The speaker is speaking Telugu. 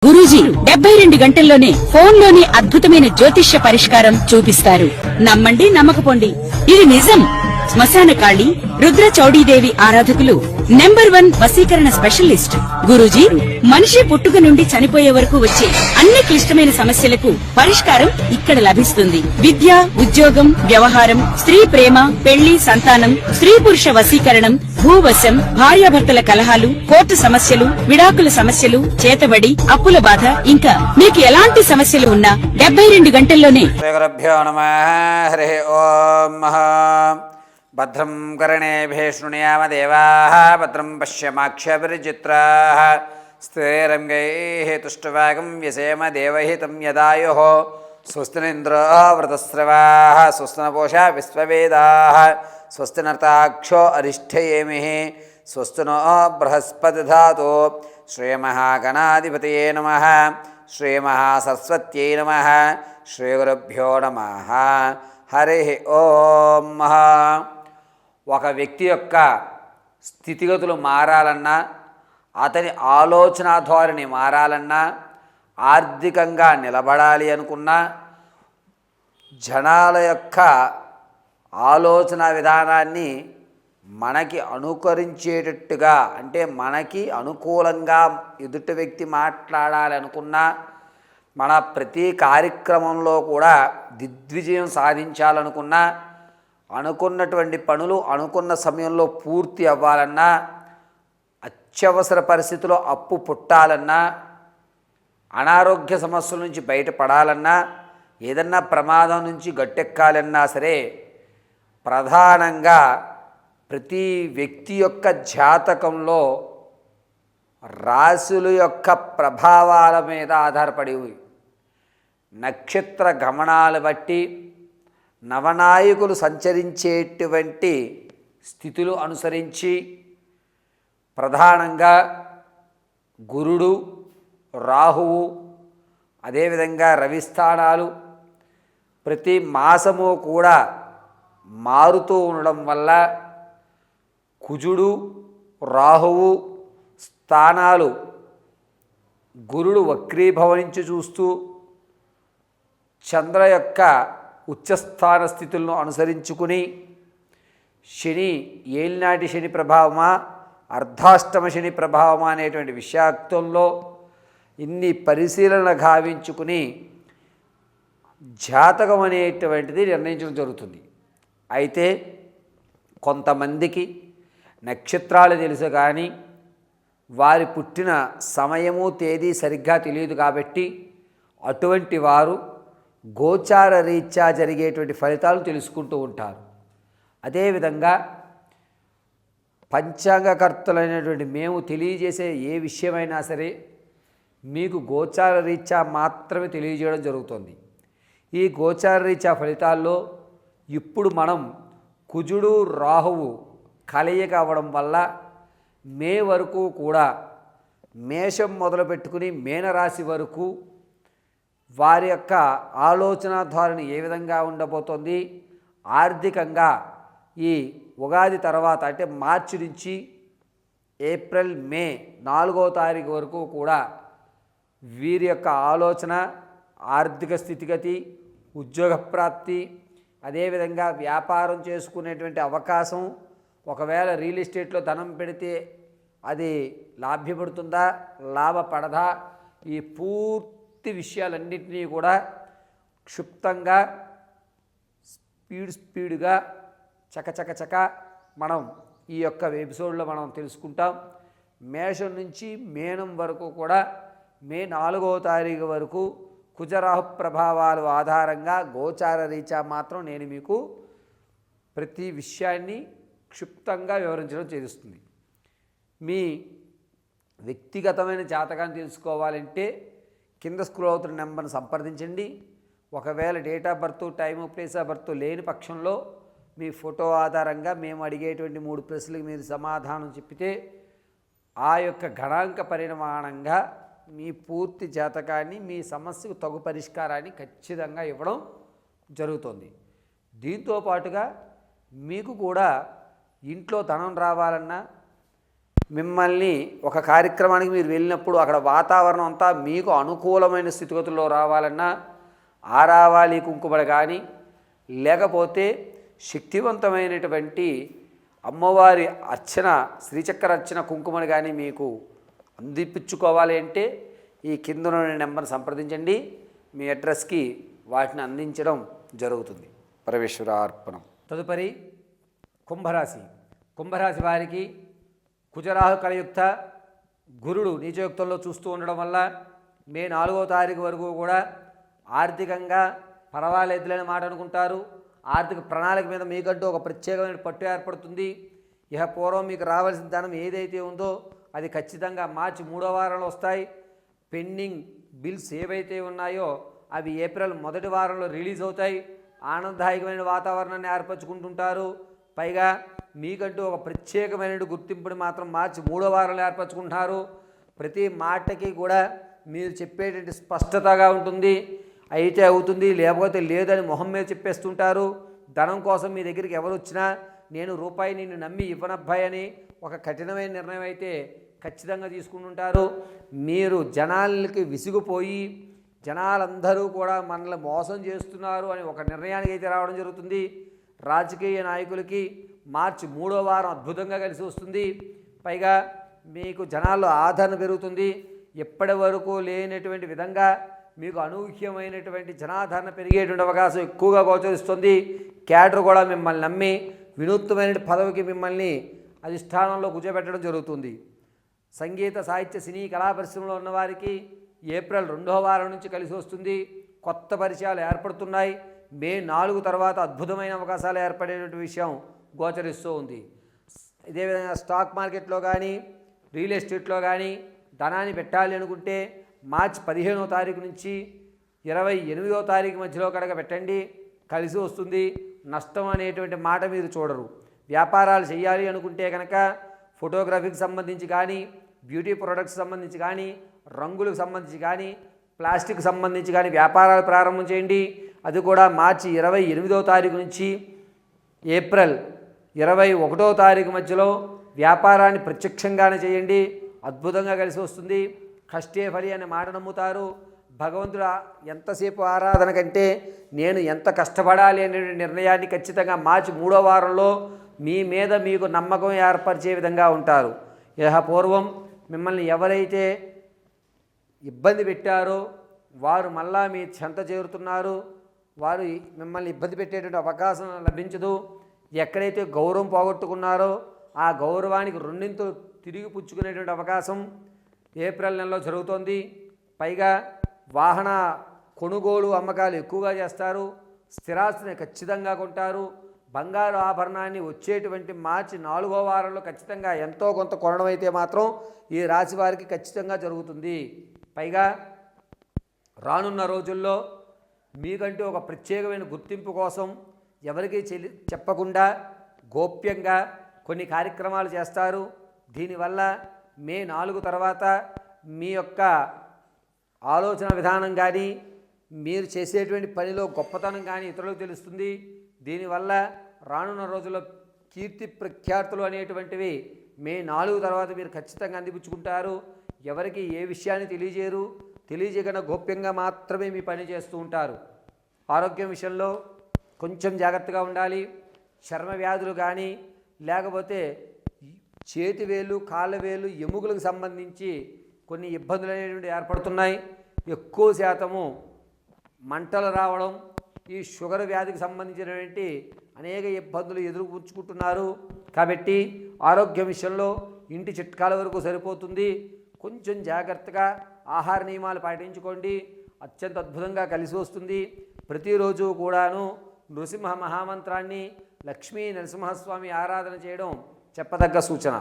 గురూజీ 72 గంటల్లోనే ఫోన్లోని అద్భుతమైన జ్యోతిష్య పరిష్కారం చూపిస్తారు. నమ్మండి, నమ్మకపోండి, ఇది నిజం. శ్మశాన కాళి రుద్ర చౌడీదేవి ఆరాధకులు నంబర్ 1 వశీకరణ స్పెషలిస్ట్ గురూజీ. మనిషి పుట్టుక నుండి చనిపోయే వరకు వచ్చే అన్ని క్లిష్టమైన సమస్యలకు పరిష్కారం ఇక్కడ లభిస్తుంది. విద్య, ఉద్యోగం, వ్యవహారం, స్త్రీ ప్రేమ, పెళ్లి, సంతానం, స్త్రీ పురుష వశీకరణం, భూవశం, భార్యాభర్తల కలహాలు, కోర్టు సమస్యలు, విడాకుల సమస్యలు, చేతబడి, అప్పుల బాధ, ఇంకా మీకు ఎలాంటి సమస్యలు ఉన్నా 72 గంటల్లోనే. భద్రం కర్ణేభిः శృణుయామ దేవాः భద్రం పశ్యమాక్షభిర్చిత్రాः స్థిరైరంగైः తుష్టవాగం వ్యసేమ దేవహితం యదాయుః స్వస్తి ఇంద్రో వృతస్రవాः స్వస్తి నపూషా విశ్వవేదాः స్వస్తి నర్తాక్షో అరిష్ఠయేమిః స్వస్తి నో బృహస్పతి ధాతు శ్రీమహాగణాధిపతయే నమః శ్రీమహాసరస్వత్యై నమః శ్రీగురుభ్యో నమః. హరి ఓం. ఒక వ్యక్తి యొక్క స్థితిగతులు మారాలన్నా, అతని ఆలోచన ధోరణి మారాలన్నా, ఆర్థికంగా నిలబడాలి అనుకున్నా, జనాల యొక్క ఆలోచన విధానాన్ని మనకి అనుకరించేటట్టుగా, అంటే మనకి అనుకూలంగా ఎదుటి వ్యక్తి మాట్లాడాలి అనుకున్నా, మన ప్రతి కార్యక్రమంలో కూడా దిగ్విజయం సాధించాలనుకున్నా, అనుకున్నటువంటి పనులు అనుకున్న సమయంలో పూర్తి అవ్వాలన్నా, అత్యవసర పరిస్థితిలో అప్పు పుట్టాలన్నా, అనారోగ్య సమస్యల నుంచి బయటపడాలన్నా, ఏదన్నా ప్రమాదం నుంచి గట్టెక్కాలన్నా సరే, ప్రధానంగా ప్రతి వ్యక్తి యొక్క జాతకంలో రాశుల యొక్క ప్రభావాల మీద ఆధారపడి నక్షత్ర గమనాలు బట్టి నవనాయకులు సంచరించేటువంటి స్థితులు అనుసరించి ప్రధానంగా గురుడు, రాహువు, అదేవిధంగా రవి స్థానాలు ప్రతి మాసము కూడా మారుతూ ఉండడం వల్ల కుజుడు, రాహువు స్థానాలు గురుడు వక్రీభవనించి చూస్తూ చంద్ర యొక్క ఉచ్చస్థాన స్థితులను అనుసరించుకుని శని ఏలినాటి శని ప్రభావమా అర్ధాష్టమ శని ప్రభావమా అనేటువంటి విషయాక్తంలో ఇన్ని పరిశీలన గావించుకుని జాతకం అనేటువంటిది నిర్ణయించడం జరుగుతుంది. అయితే కొంతమందికి నక్షత్రాలు తెలుసు కానీ వారి పుట్టిన సమయము తేదీ సరిగ్గా తెలియదు కాబట్టి అటువంటి వారు గోచార రీత్యా జరిగేటువంటి ఫలితాలు తెలుసుకుంటూ ఉంటారు. అదేవిధంగా పంచాంగకర్తలైనటువంటి మేము తెలియజేసే ఏ విషయమైనా సరే మీకు గోచార రీత్యా మాత్రమే తెలియజేయడం జరుగుతుంది. ఈ గోచార రీత్యా ఫలితాల్లో ఇప్పుడు మనం కుజుడు, రాహువు కలయిక అవ్వడం వల్ల మే వరకు కూడా మేషం మొదలుపెట్టుకుని మీనరాశి వరకు వారి యొక్క ఆలోచన ధోరణి ఏ విధంగా ఉండబోతోంది, ఆర్థికంగా ఈ ఉగాది తర్వాత అంటే మార్చి నుంచి ఏప్రిల్, మే 4వ తారీఖు వరకు కూడా వీరి యొక్క ఆలోచన, ఆర్థిక స్థితిగతి, ఉద్యోగ ప్రాప్తి, అదేవిధంగా వ్యాపారం చేసుకునేటువంటి అవకాశం, ఒకవేళ రియల్ ఎస్టేట్లో ధనం పెడితే అది లాభ్యపడుతుందా, లాభపడదా, ఈ పూర్తి విషయాలన్నింటినీ కూడా క్షుప్తంగా స్పీడ్గా చకచక మనం ఈ యొక్క ఎపిసోడ్లో మనం తెలుసుకుంటాం. మేషం నుంచి మీనం వరకు కూడా మే 4వ తారీఖు వరకు కుజరాహు ప్రభావాలు ఆధారంగా గోచార రీత్యా మాత్రం నేను మీకు ప్రతి విషయాన్ని క్షుప్తంగా వివరించడం చేస్తుంది. మీ వ్యక్తిగతమైన జాతకాన్ని తెలుసుకోవాలంటే కింద స్క్రోల్ అవుతున్న నెంబర్ని సంప్రదించండి. ఒకవేళ date of birth, time, place of birth లేని పక్షంలో మీ ఫోటో ఆధారంగా మేము అడిగేటువంటి 3 ప్రశ్నలకు మీరు సమాధానం చెప్పితే ఆ యొక్క గణాంక పరిమాణంగా మీ పూర్తి జాతకాన్ని, మీ సమస్యకు తగు పరిష్కారాన్ని ఖచ్చితంగా ఇవ్వడం జరుగుతుంది. దీంతో పాటుగా మీకు కూడా ఇంట్లో ధనం రావాలన్నా, మిమ్మల్ని ఒక కార్యక్రమానికి మీరు వెళ్ళినప్పుడు అక్కడ వాతావరణం అంతా మీకు అనుకూలమైన స్థితిగతుల్లో రావాలన్నా ఆరావాలి కుంకుమలు కానీ లేకపోతే శక్తివంతమైనటువంటి అమ్మవారి అర్చన శ్రీచక్ర అర్చన కుంకుమలు కానీ మీకు అందిపించుకోవాలి అంటే ఈ కింద నెంబర్ సంప్రదించండి. మీ అడ్రస్కి వాటిని అందించడం జరుగుతుంది. పరమేశ్వరార్పణం. తదుపరి కుంభరాశి. కుంభరాశి వారికి కుజరాహు కలయుక్త గురుడు నీచయుక్తంలో చూస్తూ ఉండడం వల్ల మే 4వ తారీఖు వరకు కూడా ఆర్థికంగా పర్వాలేదులేని మాట అనుకుంటారు. ఆర్థిక ప్రణాళిక మీద మీకంటూ ఒక ప్రత్యేకమైన పట్టు ఏర్పడుతుంది. ఇహ పూర్వం మీకు రావాల్సిన ధనం ఏదైతే ఉందో అది ఖచ్చితంగా మార్చి 3వ వారంలో వస్తాయి. పెండింగ్ బిల్స్ ఏవైతే ఉన్నాయో అవి ఏప్రిల్ 1వ వారంలో రిలీజ్ అవుతాయి. ఆనందదాయకమైన వాతావరణాన్ని ఏర్పరచుకుంటుంటారు. పైగా మీకంటూ ఒక ప్రత్యేకమైన గుర్తింపుని మాత్రం మార్చి 3వ వారంలో ఏర్పరచుకుంటున్నారు. ప్రతి మాటకి కూడా మీరు చెప్పేటువంటి స్పష్టతగా ఉంటుంది. అయితే అవుతుంది లేకపోతే లేదని మొహం మీద చెప్పేస్తుంటారు. ధనం కోసం మీ దగ్గరికి ఎవరు వచ్చినా నేను రూపాయి నిన్ను నమ్మి ఇవ్వనబ్బాయి అని ఒక కఠినమైన నిర్ణయం అయితే ఖచ్చితంగా తీసుకుంటుంటారు. మీరు జనాలకి విసిగిపోయి జనాలందరూ కూడా మనల్ని మోసం చేస్తున్నారు అని ఒక నిర్ణయానికి అయితే రావడం జరుగుతుంది. రాజకీయ నాయకులకి మార్చి 3వ వారం అద్భుతంగా కలిసి వస్తుంది. పైగా మీకు జనాల్లో ఆదరణ పెరుగుతుంది. ఎప్పటి వరకు లేనటువంటి విధంగా మీకు అనూహ్యమైనటువంటి జనాదరణ పెరిగేటువంటి అవకాశం ఎక్కువగా గోచరిస్తుంది. క్యాడర్ కూడా మిమ్మల్ని నమ్మి వినూత్నమైన పదవికి మిమ్మల్ని అధిష్టానంలో కూర్చోబెట్టడం జరుగుతుంది. సంగీత సాహిత్య సినీ కళా పరిశ్రమలో ఉన్నవారికి ఏప్రిల్ 2వ వారం నుంచి కలిసి వస్తుంది. కొత్త పరిచయాలు ఏర్పడుతున్నాయి. మే 4 తర్వాత అద్భుతమైన అవకాశాలు ఏర్పడేటువంటి విషయం గోచరిస్తూ ఉంది. ఇదేవిధంగా స్టాక్ మార్కెట్లో కానీ రియల్ ఎస్టేట్లో కానీ ధనాన్ని పెట్టాలి అనుకుంటే మార్చి 15వ తారీఖు నుంచి 28వ తారీఖు మధ్యలో కనుక పెట్టండి, కలిసి వస్తుంది. నష్టం అనేటువంటి మాట మీరు చూడరు. వ్యాపారాలు చేయాలి అనుకుంటే కనుక ఫోటోగ్రఫీకి సంబంధించి కానీ బ్యూటీ ప్రొడక్ట్స్ సంబంధించి కానీ రంగులకు సంబంధించి కానీ ప్లాస్టిక్ సంబంధించి కానీ వ్యాపారాలు ప్రారంభం చేయండి. అది కూడా మార్చి 28వ తారీఖు నుంచి ఏప్రిల్ 21వ తారీఖు మధ్యలో వ్యాపారాన్ని ప్రత్యక్షంగానే చేయండి. అద్భుతంగా కలిసి వస్తుంది. కష్టే ఫలి అనే మాట నమ్ముతారు. భగవంతుడు ఎంతసేపు ఆరాధన కంటే నేను ఎంత కష్టపడాలి అనే నిర్ణయాన్ని ఖచ్చితంగా మార్చి 3వ వారంలో మీ మీద మీకు నమ్మకం ఏర్పరిచే విధంగా ఉంటారు. ఇహ పూర్వం మిమ్మల్ని ఎవరైతే ఇబ్బంది పెట్టారో వారు మళ్ళా మీ చెంత చేరుతున్నారు. వారు మిమ్మల్ని ఇబ్బంది పెట్టేటువంటి అవకాశం లభించదు. ఎక్కడైతే గౌరవం పోగొట్టుకున్నారో ఆ గౌరవానికి రెండింతలు తిరిగి పుచ్చుకునేటువంటి అవకాశం ఏప్రిల్ నెలలో జరుగుతోంది. పైగా వాహన కొనుగోలు అమ్మకాలు ఎక్కువగా చేస్తారు. స్థిరాస్తిని ఖచ్చితంగా కొంటారు. బంగారు ఆభరణాన్ని వచ్చేటువంటి మార్చి 4వ వారంలో ఖచ్చితంగా ఎంతో కొంత కొనడం అయితే మాత్రం ఈ రాశి వారికి ఖచ్చితంగా జరుగుతుంది. పైగా రానున్న రోజుల్లో మీకంటూ ఒక ప్రత్యేకమైన గుర్తింపు కోసం ఎవరికీ చెప్పకుండా గోప్యంగా కొన్ని కార్యక్రమాలు చేస్తారు. దీనివల్ల మే 4 తర్వాత మీ యొక్క ఆలోచన విధానం కానీ మీరు చేసేటువంటి పనిలో గొప్పతనం కానీ ఇతరులకు తెలుస్తుంది. దీనివల్ల రానున్న రోజుల్లో కీర్తి ప్రఖ్యాతులు అనేటువంటివి మే 4 తర్వాత మీరు ఖచ్చితంగా అందిపుచ్చుకుంటారు. ఎవరికి ఏ విషయాన్ని తెలియజేయరు. తెలియజేయకుండా గోప్యంగా మాత్రమే మీ పని చేస్తూ ఉంటారు. ఆరోగ్యం విషయంలో కొంచెం జాగ్రత్తగా ఉండాలి. చర్మ వ్యాధులు కానీ లేకపోతే చేతి వేలు కాళ్ళ వేలు ఎముకలకు సంబంధించి కొన్ని ఇబ్బందులు అనేటువంటి ఏర్పడుతున్నాయి. ఎక్కువ శాతము మంటలు రావడం, ఈ షుగర్ వ్యాధికి సంబంధించినటువంటి అనేక ఇబ్బందులు ఎదుర్కొంటున్నారు. కాబట్టి ఆరోగ్యం విషయంలో ఇంటి చిట్కాల వరకు సరిపోతుంది. కొంచెం జాగ్రత్తగా ఆహార నియమాలు పాటించుకోండి. అత్యంత అద్భుతంగా కలిసి వస్తుంది. ప్రతిరోజు కూడాను నృసింహ మహామంత్రాన్ని లక్ష్మీ నరసింహస్వామి ఆరాధన చేయడం చెప్పదగ్గ సూచన.